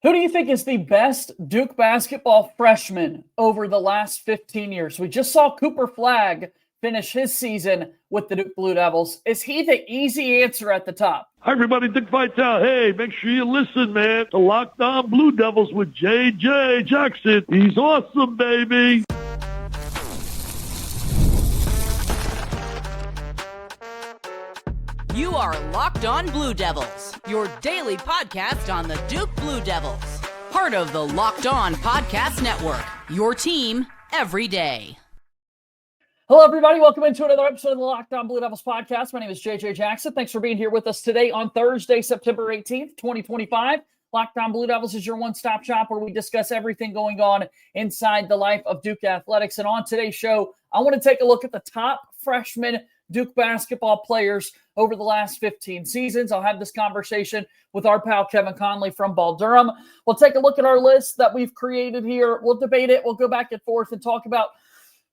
Who do you think is the best Duke basketball freshman over the last 15 years? We just saw Cooper Flagg finish his season with the Duke Blue Devils. Is he the easy answer at the top? Hi, everybody. Dick Vitale. Hey, make sure you listen, man. The Locked On Blue Devils with J.J. Jackson. He's awesome, baby. You are Locked On Blue Devils, your daily podcast on the Duke Blue Devils. Part of the Locked On Podcast Network, your team every day. Hello, everybody. Welcome into another episode of the Locked On Blue Devils podcast. My name is J.J. Jackson. Thanks for being here with us today on Thursday, September 18th, 2025. Locked On Blue Devils is your one-stop shop where we discuss everything going on inside the life of Duke athletics. And on today's show, I want to take a look at the top freshman Duke basketball players over the last 15 seasons. I'll have this conversation with our pal Kevin Connelly from Ball Durham. We'll take a look at our list that we've created here. We'll debate it. We'll go back and forth and talk about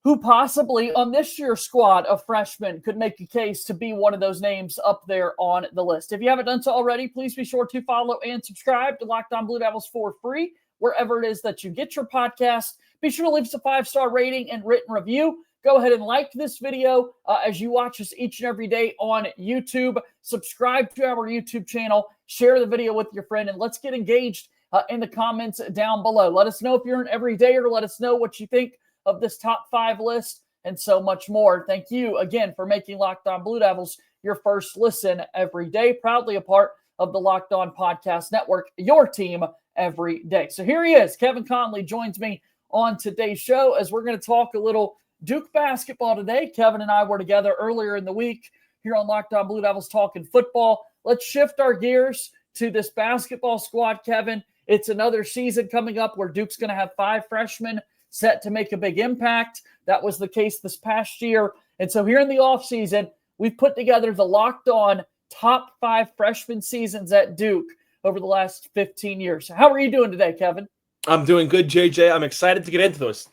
who possibly on this year's squad of freshmen could make a case to be one of those names up there on the list. If you haven't done so already, please be sure to follow and subscribe to Locked On Blue Devils for free, wherever it is that you get your podcast. Be sure to leave us a 5-star rating and written review. Go ahead and like this video as you watch us each and every day on YouTube. Subscribe to our YouTube channel. Share the video with your friend, and let's get engaged in the comments down below. Let us know if you're an everydayer. Let us know what you think of this top 5 list and so much more. Thank you again for making Locked On Blue Devils your first listen every day. Proudly a part of the Locked On Podcast Network, your team every day. So here he is. Kevin Connelly joins me on today's show as we're going to talk a little Duke basketball today. Kevin and I were together earlier in the week here on Locked On Blue Devils talking football. Let's shift our gears to this basketball squad, Kevin. It's another season coming up where Duke's going to have 5 freshmen set to make a big impact. That was the case this past year. And so here in the offseason, we've put together the Locked On top 5 freshman seasons at Duke over the last 15 years. How are you doing today, Kevin? I'm doing good, JJ. I'm excited to get into this.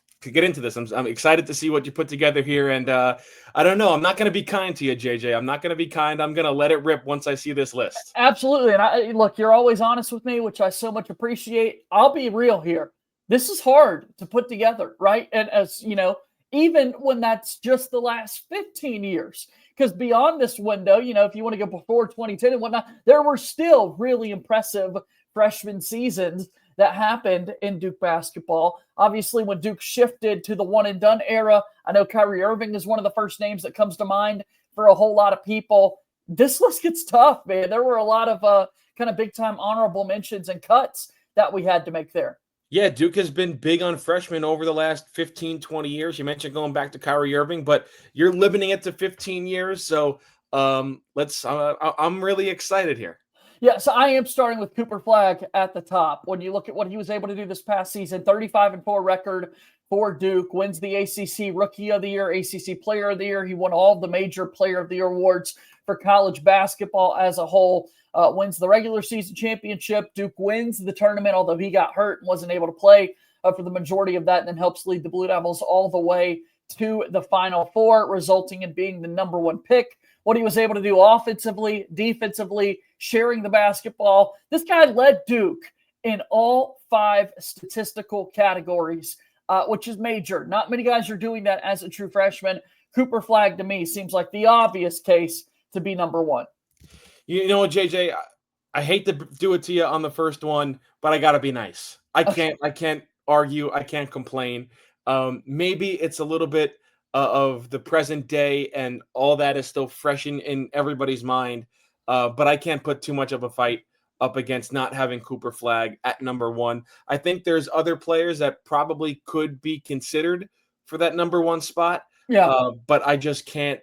I'm excited to see what you put together here. And I don't know. I'm not going to be kind to you, JJ. I'm not going to be kind. I'm going to let it rip once I see this list. Absolutely. And look, you're always honest with me, which I so much appreciate. I'll be real here. This is hard to put together, right? And as you know, even when that's just the last 15 years, because beyond this window, if you want to go before 2010 and whatnot, there were still really impressive freshman seasons that happened in Duke basketball. Obviously, when Duke shifted to the one-and-done era, I know Kyrie Irving is one of the first names that comes to mind for a whole lot of people. This list gets tough, man. There were a lot of kind of big-time honorable mentions and cuts that we had to make there. Yeah, Duke has been big on freshmen over the last 15, 20 years. You mentioned going back to Kyrie Irving, but you're limiting it to 15 years. So I'm really excited here. Yeah, so I am starting with Cooper Flagg at the top. When you look at what he was able to do this past season, 35-4 record for Duke, wins the ACC Rookie of the Year, ACC Player of the Year. He won all the major Player of the Year awards for college basketball as a whole. Wins the regular season championship. Duke wins the tournament, although he got hurt and wasn't able to play for the majority of that, and then helps lead the Blue Devils all the way to the Final Four, resulting in being the number 1 pick. What he was able to do offensively, defensively, sharing the basketball. This guy led Duke in all 5 statistical categories, which is major. Not many guys are doing that as a true freshman. Cooper Flagg, to me, seems like the obvious case to be number 1. You know what, JJ? I hate to do it to you on the first one, but I got to be nice. I can't argue. I can't complain. Maybe it's a little bit of the present day and all that is still fresh in everybody's mind. But I can't put too much of a fight up against not having Cooper Flagg at number 1. I think there's other players that probably could be considered for that number 1 spot. Yeah. But I just can't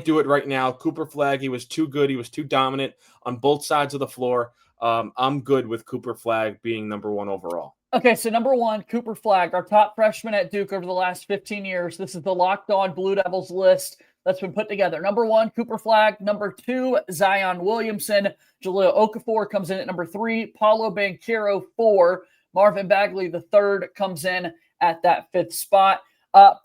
do it right now. Cooper Flagg, he was too good. He was too dominant on both sides of the floor. I'm good with Cooper Flagg being number 1 overall. Okay, so number 1, Cooper Flagg, our top freshman at Duke over the last 15 years. This is the Locked On Blue Devils list that's been put together. Number 1, Cooper Flagg. Number 2, Zion Williamson. Jahlil Okafor comes in at number 3. Paolo Banchero, 4. Marvin Bagley III comes in at that 5th spot.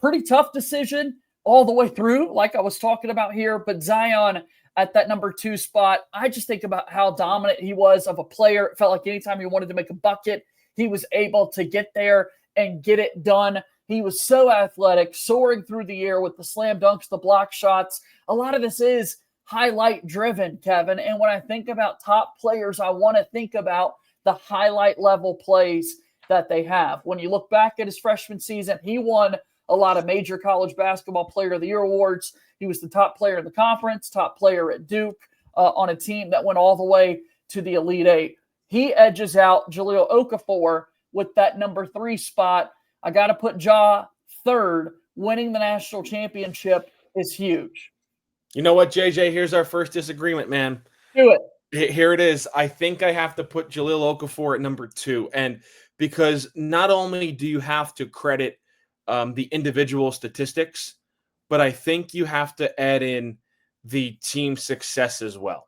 Pretty tough decision all the way through, like I was talking about here. But Zion, at that number 2 spot. I just think about how dominant he was of a player. It felt like anytime he wanted to make a bucket, he was able to get there and get it done. He was so athletic, soaring through the air with the slam dunks, the block shots. A lot of this is highlight driven, Kevin. And when I think about top players, I want to think about the highlight level plays that they have. When you look back at his freshman season, he won a lot of major college basketball player of the year awards. He was the top player in the conference, top player at Duke on a team that went all the way to the Elite Eight. He edges out Jahlil Okafor with that number 3 spot. I got to put Ja third. Winning the national championship is huge. You know what, JJ? Here's our first disagreement, man. Do it. Here it is. I think I have to put Jahlil Okafor at number 2. And because not only do you have to credit the individual statistics, but I think you have to add in the team success as well.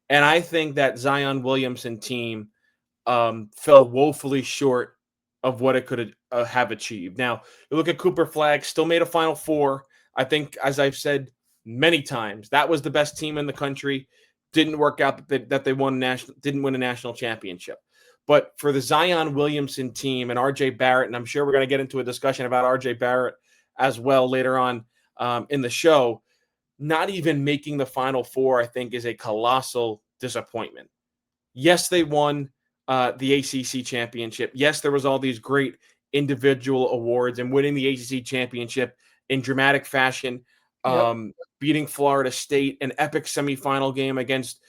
And I think that Zion Williamson team fell woefully short of what it could have achieved. Now, you look at Cooper Flagg, still made a Final Four. I think, as I've said many times, that was the best team in the country. Didn't work out that they didn't win a national championship. But for the Zion Williamson team and RJ Barrett, and I'm sure we're going to get into a discussion about RJ Barrett as well later on in the show, not even making the Final Four, I think, is a colossal disappointment. Yes, they won the ACC championship. Yes, there was all these great individual awards, and winning the ACC championship in dramatic fashion, beating Florida State, an epic semifinal game against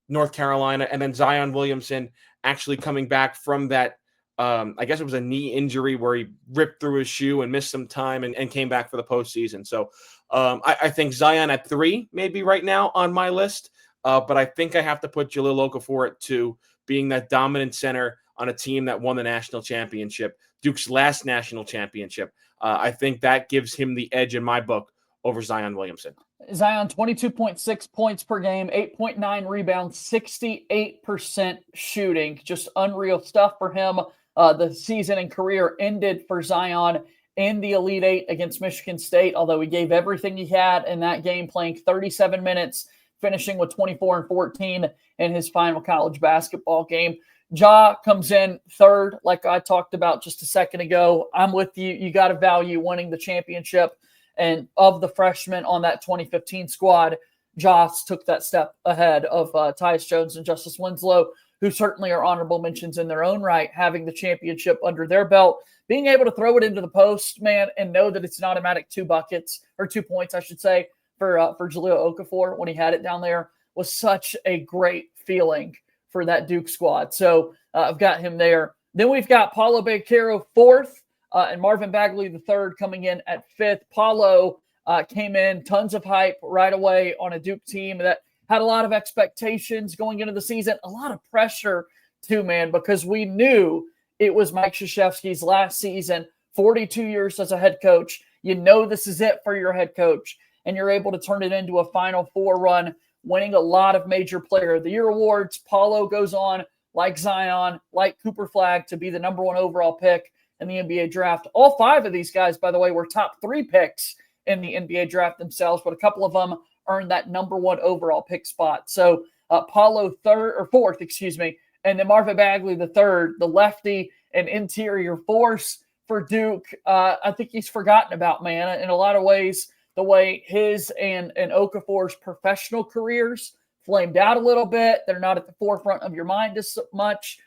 North Carolina, and then Zion Williamson actually coming back from that, I guess it was a knee injury where he ripped through his shoe and missed some time and came back for the postseason. So I think Zion at 3 maybe right now on my list, but I think I have to put Jahlil Okafor at 2, being that dominant center on a team that won the national championship, Duke's last national championship. I think that gives him the edge in my book over Zion Williamson. Zion, 22.6 points per game, 8.9 rebounds, 68% shooting. Just unreal stuff for him. The season and career ended for Zion in the Elite Eight against Michigan State, although he gave everything he had in that game, playing 37 minutes, finishing with 24 and 14 in his final college basketball game. Ja comes in third, like I talked about just a second ago. I'm with you. You got to value winning the championship. And of the freshmen on that 2015 squad, Joss took that step ahead of Tyus Jones and Justice Winslow, who certainly are honorable mentions in their own right, having the championship under their belt, being able to throw it into the post, man, and know that it's an automatic 2 buckets, or 2 points, I should say, for Jahlil Okafor when he had it down there, was such a great feeling for that Duke squad. So I've got him there. Then we've got Paolo Banchero 4th. And Marvin Bagley III coming in at 5th. Paolo came in, tons of hype right away on a Duke team that had a lot of expectations going into the season, a lot of pressure too, man, because we knew it was Mike Krzyzewski's last season, 42 years as a head coach. You know this is it for your head coach, and you're able to turn it into a Final Four run, winning a lot of major player of the year awards. Paolo goes on, like Zion, like Cooper Flagg, to be the number 1 overall pick in the NBA draft. All 5 of these guys, by the way, were top 3 picks in the NBA draft themselves, but a couple of them earned that number 1 overall pick spot. So Paolo 4th, and then Marvin Bagley III, the lefty and interior force for Duke. I think he's forgotten about, man, in a lot of ways. The way his and Okafor's professional careers flamed out a little bit. They're not at the forefront of your mind as much.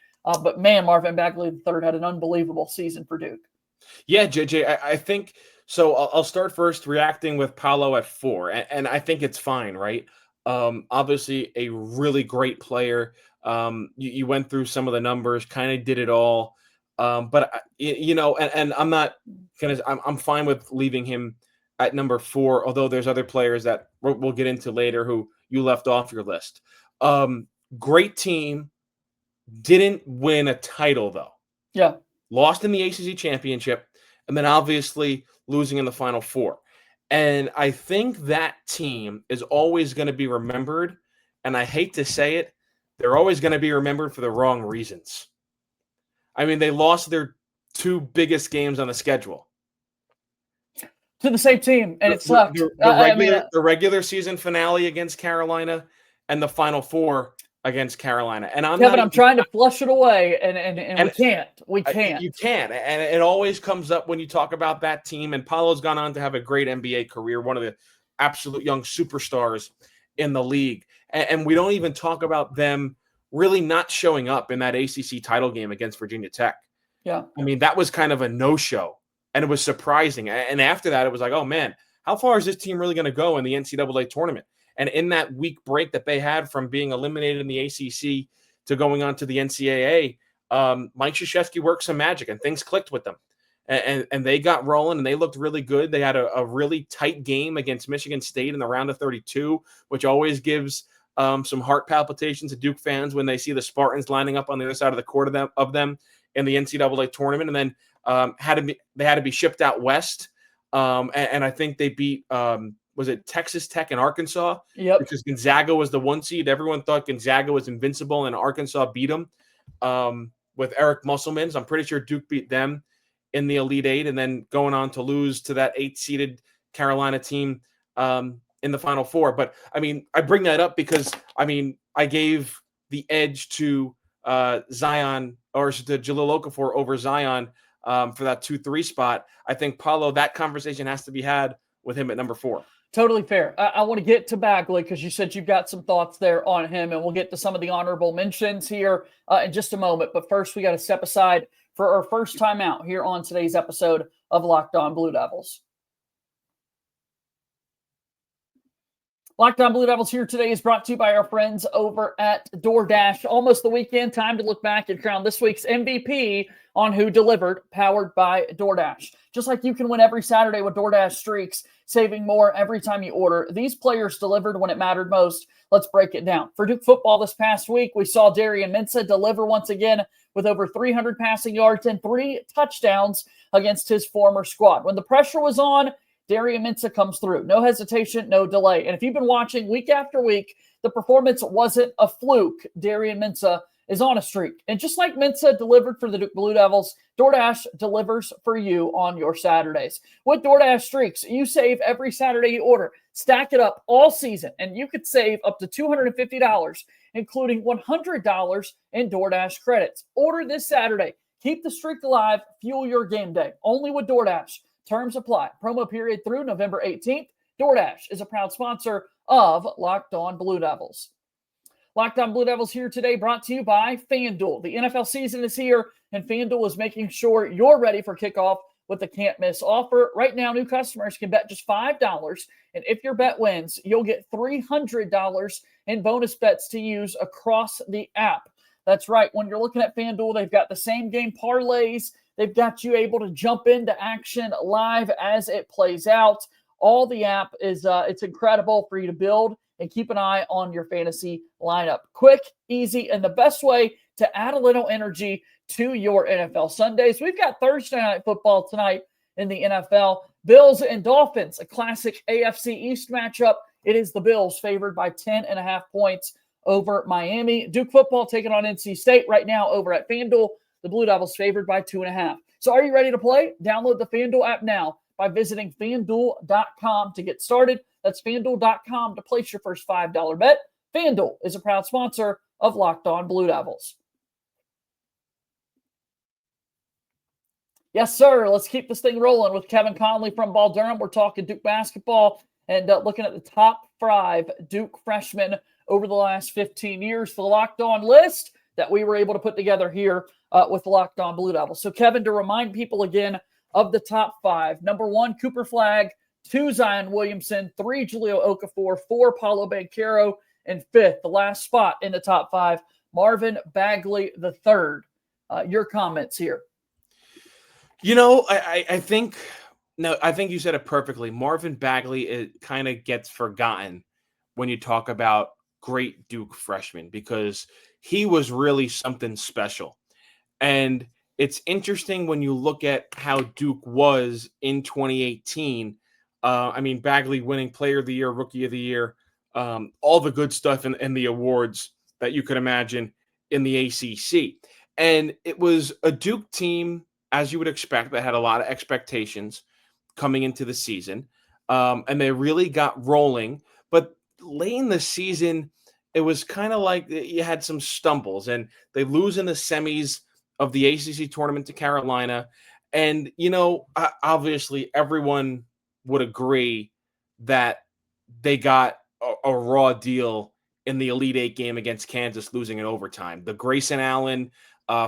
But, man, Marvin Bagley III had an unbelievable season for Duke. Yeah, JJ, I think so. I'll start first reacting with Paolo at 4, and I think it's fine, right? Obviously, a really great player. You went through some of the numbers, kind of did it all. But, and I'm not going to – I'm fine with leaving him at number 4, although there's other players that we'll get into later who you left off your list. Great team. Didn't win a title, though. Yeah. Lost in the ACC championship, and then obviously losing in the Final Four. And I think that team is always going to be remembered, and I hate to say it, they're always going to be remembered for the wrong reasons. I mean, they lost their 2 biggest games on the schedule. to the same team, and it The, slept. the, the regular season finale against Carolina and the Final Four against Carolina. And I'm trying to flush it away, and we can't. We can't. You can't. And it always comes up when you talk about that team. And Paolo's gone on to have a great NBA career, one of the absolute young superstars in the league. And we don't even talk about them really not showing up in that ACC title game against Virginia Tech. Yeah. I mean, that was kind of a no-show, and it was surprising. And after that, it was like, oh, man, how far is this team really going to go in the NCAA tournament? And in that week break that they had from being eliminated in the ACC to going on to the NCAA, Mike Krzyzewski worked some magic, and things clicked with them. And they got rolling, and they looked really good. They had a really tight game against Michigan State in the round of 32, which always gives some heart palpitations to Duke fans when they see the Spartans lining up on the other side of the court of them in the NCAA tournament. And then they had to be shipped out west. And I think they beat was it Texas Tech and Arkansas? Yep. Because Gonzaga was the 1 seed. Everyone thought Gonzaga was invincible, and Arkansas beat them with Eric Musselman. So I'm pretty sure Duke beat them in the Elite Eight, and then going on to lose to that 8-seeded Carolina team in the Final Four. But, I mean, I bring that up because, I mean, I gave the edge to Zion or to Jahlil Okafor over Zion for that 2-3 spot. I think, Paolo, that conversation has to be had with him at number 4. Totally fair. I want to get to Bagley because you said you've got some thoughts there on him, and we'll get to some of the honorable mentions here in just a moment. But first, we got to step aside for our first time out here on today's episode of Locked On Blue Devils. Locked On Blue Devils here today is brought to you by our friends over at DoorDash. Almost the weekend, time to look back and crown this week's MVP on Who Delivered, powered by DoorDash. Just like you can win every Saturday with DoorDash Streaks, saving more every time you order, these players delivered when it mattered most. Let's break it down. For Duke football this past week, we saw Darian Mensah deliver once again with over 300 passing yards and 3 touchdowns against his former squad. When the pressure was on, Darian Mensah comes through. No hesitation, no delay. And if you've been watching week after week, the performance wasn't a fluke. Darian Mensah is on a streak. And just like Mensah delivered for the Duke Blue Devils, DoorDash delivers for you on your Saturdays. With DoorDash Streaks, you save every Saturday you order. Stack it up all season, and you could save up to $250, including $100 in DoorDash credits. Order this Saturday. Keep the streak alive. Fuel your game day. Only with DoorDash. Terms apply. Promo period through November 18th. DoorDash is a proud sponsor of Locked On Blue Devils. Locked On Blue Devils here today brought to you by FanDuel. The NFL season is here, and FanDuel is making sure you're ready for kickoff with the can't-miss offer. Right now, new customers can bet just $5, and if your bet wins, you'll get $300 in bonus bets to use across the app. That's right. When you're looking at FanDuel, they've got the same game parlays. They've got you able to jump into action live as it plays out. All the app is it's incredible for you to build and keep an eye on your fantasy lineup. Quick, easy, and the best way to add a little energy to your NFL Sundays. We've got Thursday night football tonight in the NFL. Bills and Dolphins, a classic AFC East matchup. It is the Bills favored by 10.5 points over Miami. Duke football taking on NC State right now over at FanDuel. The Blue Devils favored by 2.5. So are you ready to play? Download the FanDuel app now by visiting FanDuel.com to get started. That's FanDuel.com to place your first $5 bet. FanDuel is a proud sponsor of Locked On Blue Devils. Yes, sir. Let's keep this thing rolling with Kevin Connelly from Ball Durham. We're talking Duke basketball and looking at the top 5 Duke freshmen over the last 15 years. The Locked On list that we were able to put together here with Locked On Blue Devils. So, Kevin, to remind people again of the top 5, number 1, Cooper Flagg, 2, Zion Williamson, 3, Jahlil Okafor, 4, Paolo Banchero, and 5th, the last spot in the top 5, Marvin Bagley III. Your comments here. You know, I think you said it perfectly. Marvin Bagley, it kind of gets forgotten when you talk about great Duke freshmen because he was really something special. And it's interesting when you look at how Duke was in 2018. I mean, Bagley winning Player of the Year, Rookie of the Year, all the good stuff in the awards that you could imagine in the ACC. And it was a Duke team, as you would expect, that had a lot of expectations coming into the season, and they really got rolling. But late in the season, it was kind of like you had some stumbles, and they lose in the semis of the ACC tournament to Carolina. And, obviously everyone would agree that they got a raw deal in the Elite Eight game against Kansas, losing in overtime. The Grayson Allen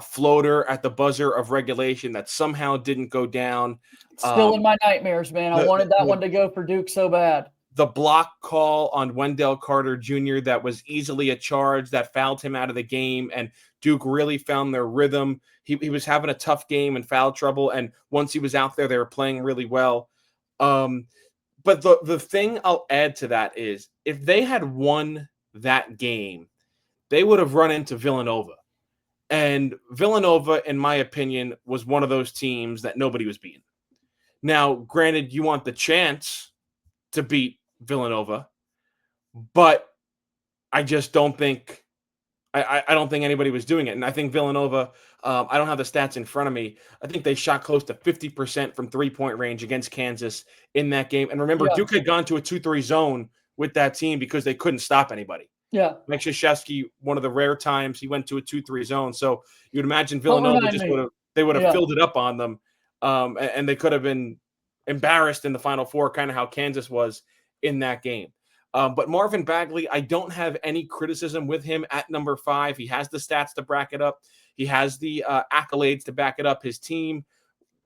floater at the buzzer of regulation that somehow didn't go down. Still in my nightmares, man. I wanted that one to go for Duke so bad. The block call on Wendell Carter Jr. that was easily a charge that fouled him out of the game, and Duke really found their rhythm. He was having a tough game and foul trouble, and once he was out there, they were playing really well. But the thing I'll add to that is if they had won that game, they would have run into Villanova. And Villanova, in my opinion, was one of those teams that nobody was beating. Now, granted, you want the chance to beat Villanova, but I just don't think I don't think anybody was doing it. And I think Villanova, I don't have the stats in front of me. I think they shot close to 50% from three-point range against Kansas in that game. And remember, Duke had gone to a 2-3 zone with that team because they couldn't stop anybody. Yeah. Mike Krzyzewski, one of the rare times he went to a 2-3 zone. So you'd imagine Villanova would have filled it up on them. And they could have been embarrassed in the Final Four, kind of how Kansas was in that game. But Marvin Bagley, I don't have any criticism with him at number 5. He has the stats to back it up. He has the accolades to back it up. His team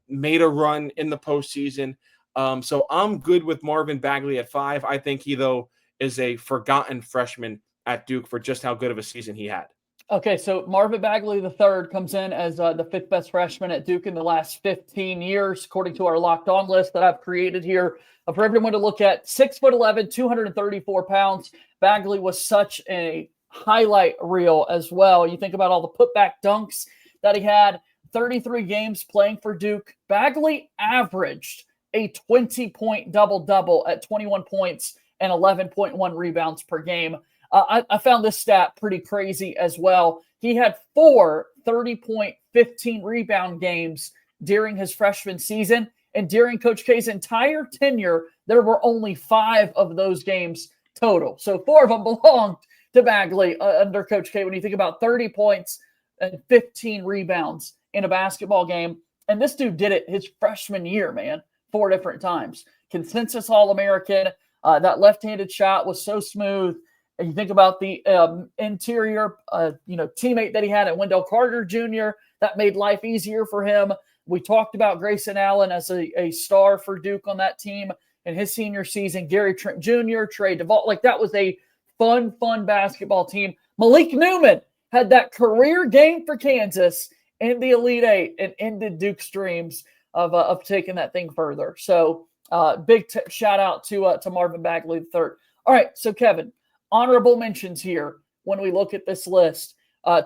made a run in the postseason. So I'm good with Marvin Bagley at 5. I think he, though, is a forgotten freshman at Duke for just how good of a season he had. Okay, so Marvin Bagley III comes in as the 5th best freshman at Duke in the last 15 years, according to our Locked On list that I've created here for everyone to look at. 6'11", 234 pounds. Bagley was such a highlight reel as well. You think about all the putback dunks that he had, 33 games playing for Duke. Bagley averaged a 20-point double-double at 21 points and 11.1 rebounds per game. I found this stat pretty crazy as well. He had 4 30-point, 15-rebound games during his freshman season. And during Coach K's entire tenure, there were only 5 of those games total. So 4 of them belonged to Bagley under Coach K when you think about 30 points and 15 rebounds in a basketball game. And this dude did it his freshman year, man, 4 different times. Consensus All-American. That left-handed shot was so smooth. And you think about the interior, teammate that he had at Wendell Carter Jr. That made life easier for him. We talked about Grayson Allen as a star for Duke on that team in his senior season. Gary Trent Jr., Trey Duvall. Like, that was a fun basketball team. Malik Newman had that career game for Kansas in the Elite Eight and ended Duke's dreams of taking that thing further. So big shout out to Marvin Bagley III. All right, so Kevin, honorable mentions here when we look at this list.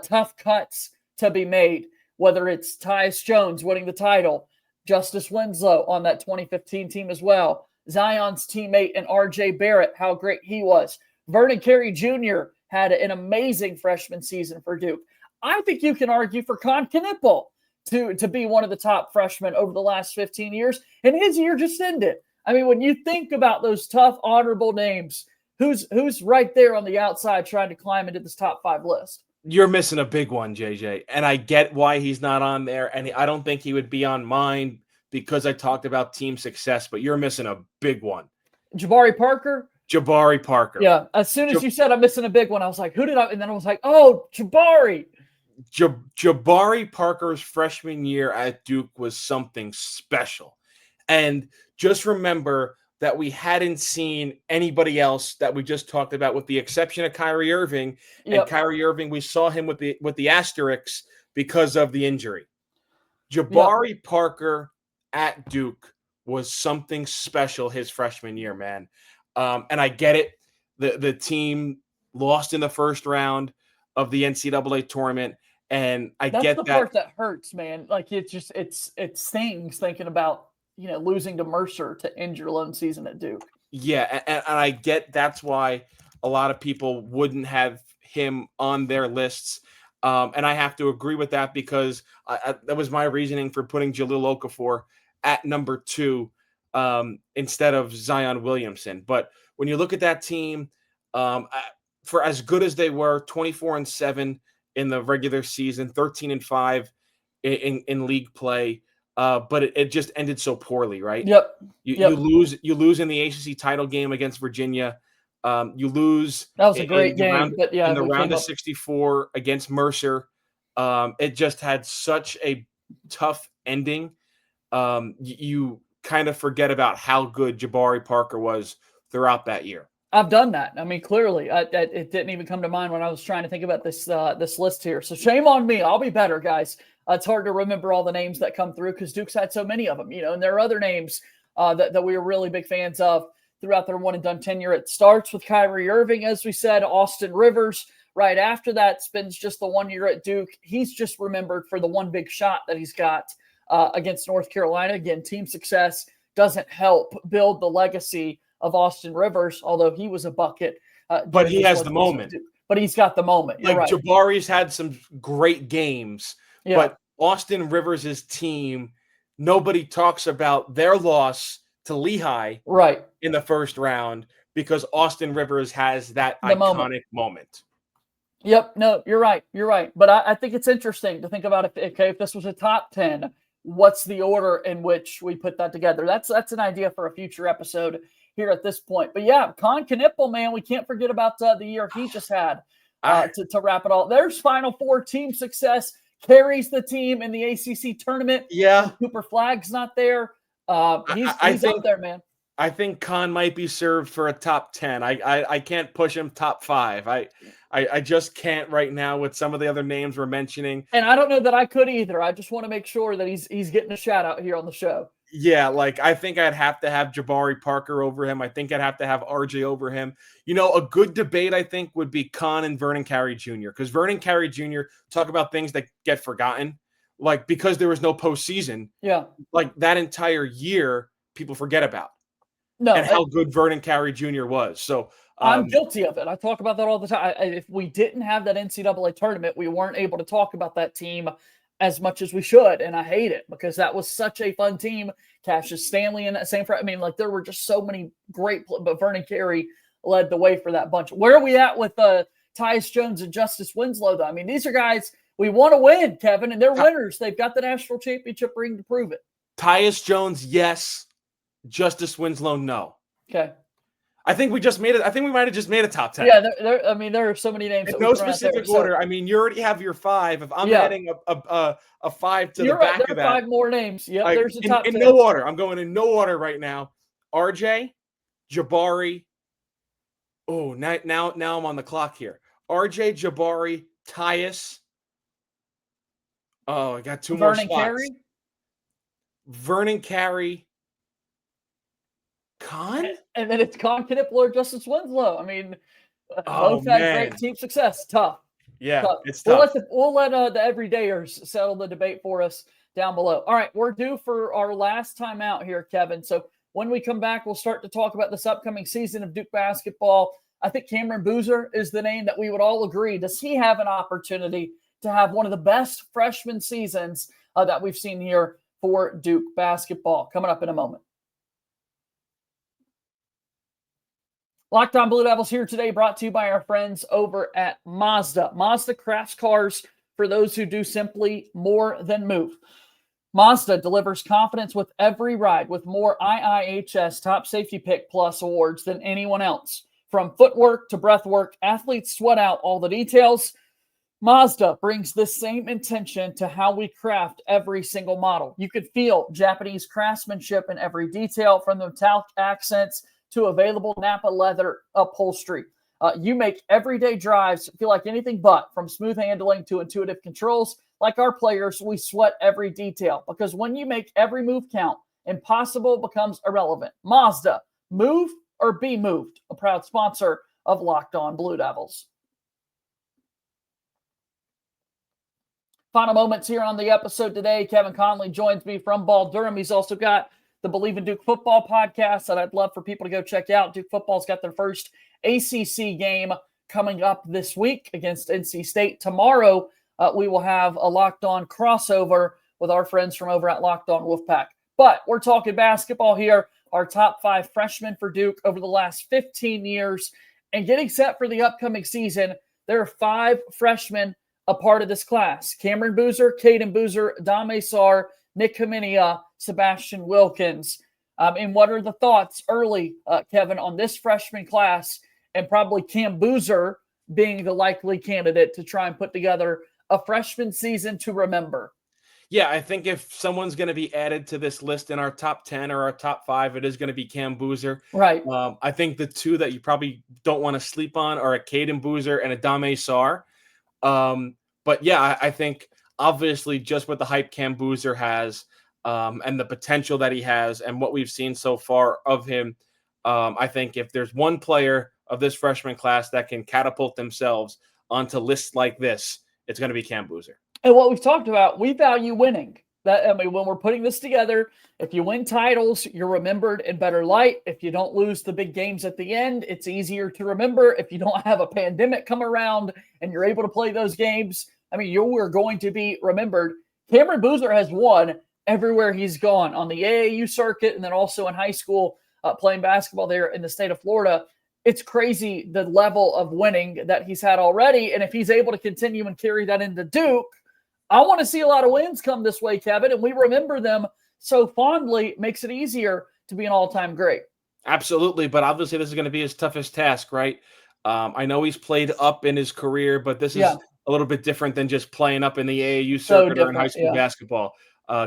Tough cuts to be made, whether it's Tyus Jones winning the title, Justice Winslow on that 2015 team as well, Zion's teammate and RJ Barrett, how great he was. Vernon Carey Jr. had an amazing freshman season for Duke. I think you can argue for Con Knippel to be one of the top freshmen over the last 15 years, and his year just ended. I mean, when you think about those tough, honorable names, who's right there on the outside trying to climb into this top 5 list? You're missing a big one, JJ, and I get why he's not on there, and I don't think he would be on mine because I talked about team success, but you're missing a big one. Jabari Parker? Jabari Parker. Yeah, as soon as you said I'm missing a big one, I was like, who did I? And then I was like, oh, Jabari. Jabari Parker's freshman year at Duke was something special. And just remember that we hadn't seen anybody else that we just talked about, with the exception of Kyrie Irving. And Kyrie Irving, we saw him with the asterisks because of the injury. Jabari Parker at Duke was something special his freshman year, man. And I get it. The team lost in the first round of the NCAA tournament. And That's the part that hurts, man. Like, it stings thinking about, losing to Mercer to end your lone season at Duke. Yeah, and I get that's why a lot of people wouldn't have him on their lists. And I have to agree with that because that was my reasoning for putting Jahlil Okafor at number 2. instead of Zion Williamson. But when you look at that team, for as good as they were, 24-7 in the regular season, 13-5 in league play, but it just ended so poorly, right? Yep. You lose in the ACC title game against Virginia. You lose. That was a great game, but yeah, in the round of 64 against Mercer. It just had such a tough ending. You kind of forget about how good Jabari Parker was throughout that year. I've done that. I mean, clearly, it didn't even come to mind when I was trying to think about this list here. So shame on me. I'll be better, guys. It's hard to remember all the names that come through because Duke's had so many of them, and there are other names that we were really big fans of throughout their one-and-done tenure. It starts with Kyrie Irving, as we said, Austin Rivers. Right after that, spends just the 1 year at Duke. He's just remembered for the one big shot that he's got against North Carolina. Again, team success doesn't help build the legacy of Austin Rivers, although he was a bucket. But he has the moment. But he's got the moment. You're right. Jabari's had some great games, but Austin Rivers' team, nobody talks about their loss to Lehigh in the first round because Austin Rivers has that iconic moment. Yep. No, you're right. You're right. But I think it's interesting to think about if this was a top 10, what's the order in which we put that together? That's an idea for a future episode here at this point. But yeah, Con Knippel, man, we can't forget about the year he just had to wrap it all. There's Final Four team success, carries the team in the ACC tournament. Yeah. Cooper Flagg's not there. He's up there, man. I think Con might be served for a top 10. I can't push him top 5. I just can't right now with some of the other names we're mentioning. And I don't know that I could either. I just want to make sure that he's getting a shout out here on the show. Yeah, I think I'd have to have Jabari Parker over him. I think I'd have to have RJ over him. A good debate, I think, would be Con and Vernon Carey Jr. Because Vernon Carey Jr. talk about things that get forgotten. Because there was no postseason. Yeah. That entire year, people forget about. And how good Vernon Carey Jr. was. So I'm guilty of it. I talk about that all the time. If we didn't have that NCAA tournament, we weren't able to talk about that team as much as we should. And I hate it because that was such a fun team. Cassius Stanley in that same front. I mean, there were just so many great, but Vernon Carey led the way for that bunch. Where are we at with Tyus Jones and Justice Winslow, though? I mean, these are guys we want to win, Kevin, and they're winners. They've got the national championship ring to prove it. Tyus Jones, yes. Justice Winslow, no. Okay. I think we just made it. I think we might have just made a top 10. Yeah, there are so many names. In no specific order. So. I mean, you already have your 5. If I'm adding a 5 to the back of that. There are 5 more names. Yeah, there's the top 10. In no order. I'm going in no order right now. RJ, Jabari. Oh, now I'm on the clock here. RJ, Jabari, Tyus. Oh, I got 2 more spots. Carey? Vernon Carey. Con? And then it's Con Knippel or Justice Winslow. I mean, both had great team success. Tough. Yeah, tough. It's tough. We'll let the everydayers settle the debate for us down below. All right, we're due for our last time out here, Kevin. So when we come back, we'll start to talk about this upcoming season of Duke basketball. I think Cameron Boozer is the name that we would all agree. Does he have an opportunity to have one of the best freshman seasons that we've seen here for Duke basketball? Coming up in a moment. Locked On Blue Devils here today, brought to you by our friends over at Mazda. Mazda crafts cars for those who do simply more than move. Mazda delivers confidence with every ride with more IIHS Top Safety Pick Plus awards than anyone else. From footwork to breathwork, athletes sweat out all the details. Mazda brings the same intention to how we craft every single model. You could feel Japanese craftsmanship in every detail, from the metallic accents to available Napa leather upholstery. You make everyday drives feel like anything but, from smooth handling to intuitive controls. Like our players, we sweat every detail, because when you make every move count, impossible becomes irrelevant. Mazda, move or be moved. A proud sponsor of Locked On Blue Devils. Final moments here on the episode today. Kevin Connelly joins me from Ball Durham. He's also got the Believe in Duke Football podcast that I'd love for people to go check out. Duke football's got their first ACC game coming up this week against NC State. Tomorrow, we will have a Locked On crossover with our friends from over at Locked On Wolfpack. But we're talking basketball here. our top 5 freshmen for Duke over the last 15 years. And getting set for the upcoming season, there are 5 freshmen a part of this class. Cameron Boozer, Caden Boozer, Dame Sarr, Nick Kaminia, Sebastian Wilkins. And what are the thoughts early, Kevin, on this freshman class and probably Cam Boozer being the likely candidate to try and put together a freshman season to remember? Yeah, I think if someone's going to be added to this list in our top 10 or our top 5, it is going to be Cam Boozer. Right. I think the 2 that you probably don't want to sleep on are a Caden Boozer and a Dame Sarr. But yeah, I think obviously just with the hype Cam Boozer has and the potential that he has and what we've seen so far of him, I think if there's one player of this freshman class that can catapult themselves onto lists like this, it's going to be Cam Boozer. And what we've talked about, we value winning. When we're putting this together, if you win titles, you're remembered in better light. If you don't lose the big games at the end, it's easier to remember. If you don't have a pandemic come around and you're able to play those games, you are going to be remembered. Cameron Boozer has won everywhere he's gone on the AAU circuit and then also in high school playing basketball there in the state of Florida. It's crazy the level of winning that he's had already. And if he's able to continue and carry that into Duke, I want to see a lot of wins come this way, Kevin, and we remember them so fondly. It makes it easier to be an all-time great. Absolutely, but obviously this is going to be his toughest task, right? I know he's played up in his career, but this is a little bit different than just playing up in the AAU circuit or in high school basketball.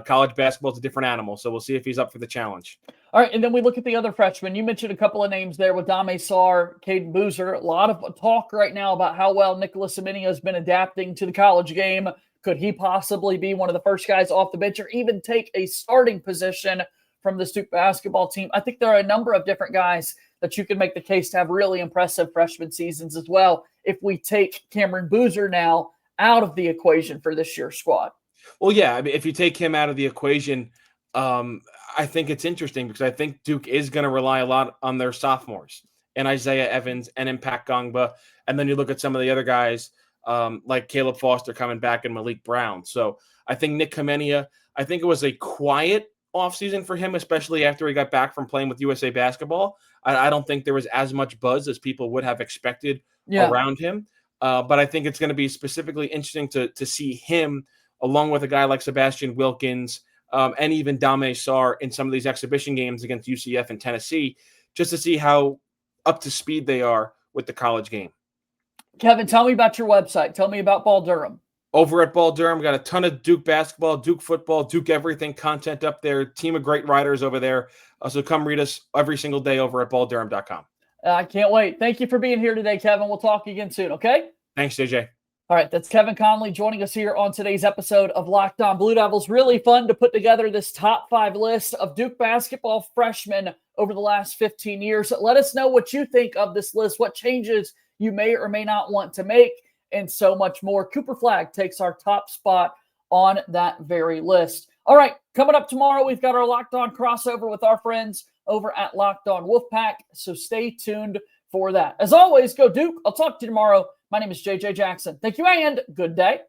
College basketball is a different animal, so we'll see if he's up for the challenge. All right, and then we look at the other freshmen. You mentioned a couple of names there with Dame Sarr, Caden Boozer. A lot of talk right now about how well Nicholas Aminia has been adapting to the college game. Could he possibly be one of the first guys off the bench or even take a starting position from the Duke basketball team? I think there are a number of different guys that you can make the case to have really impressive freshman seasons as well if we take Cameron Boozer now out of the equation for this year's squad. Well, yeah, if you take him out of the equation, I think it's interesting because I think Duke is going to rely a lot on their sophomores and Isaiah Evans and Impact Gongba. And then you look at some of the other guys like Caleb Foster coming back and Malik Brown. So I think Nick Kaminia, I think it was a quiet offseason for him, especially after he got back from playing with USA Basketball. I don't think there was as much buzz as people would have expected around him. But I think it's going to be specifically interesting to see him along with a guy like Sebastian Wilkins and even Dame Sarr in some of these exhibition games against UCF and Tennessee, just to see how up to speed they are with the college game. Kevin, tell me about your website. Tell me about Ball Durham. Over at Ball Durham, got a ton of Duke basketball, Duke football, Duke everything content up there. Team of great writers over there. So come read us every single day over at balldurham.com. I can't wait. Thank you for being here today, Kevin. We'll talk again soon, okay? Thanks, JJ. All right, that's Kevin Connelly joining us here on today's episode of Locked On Blue Devils. Really fun to put together this top 5 list of Duke basketball freshmen over the last 15 years. Let us know what you think of this list, what changes you may or may not want to make, and so much more. Cooper Flagg takes our top spot on that very list. All right, coming up tomorrow, we've got our Locked On crossover with our friends over at Locked On Wolfpack, so stay tuned for that. As always, go Duke. I'll talk to you tomorrow. My name is JJ Jackson. Thank you and good day.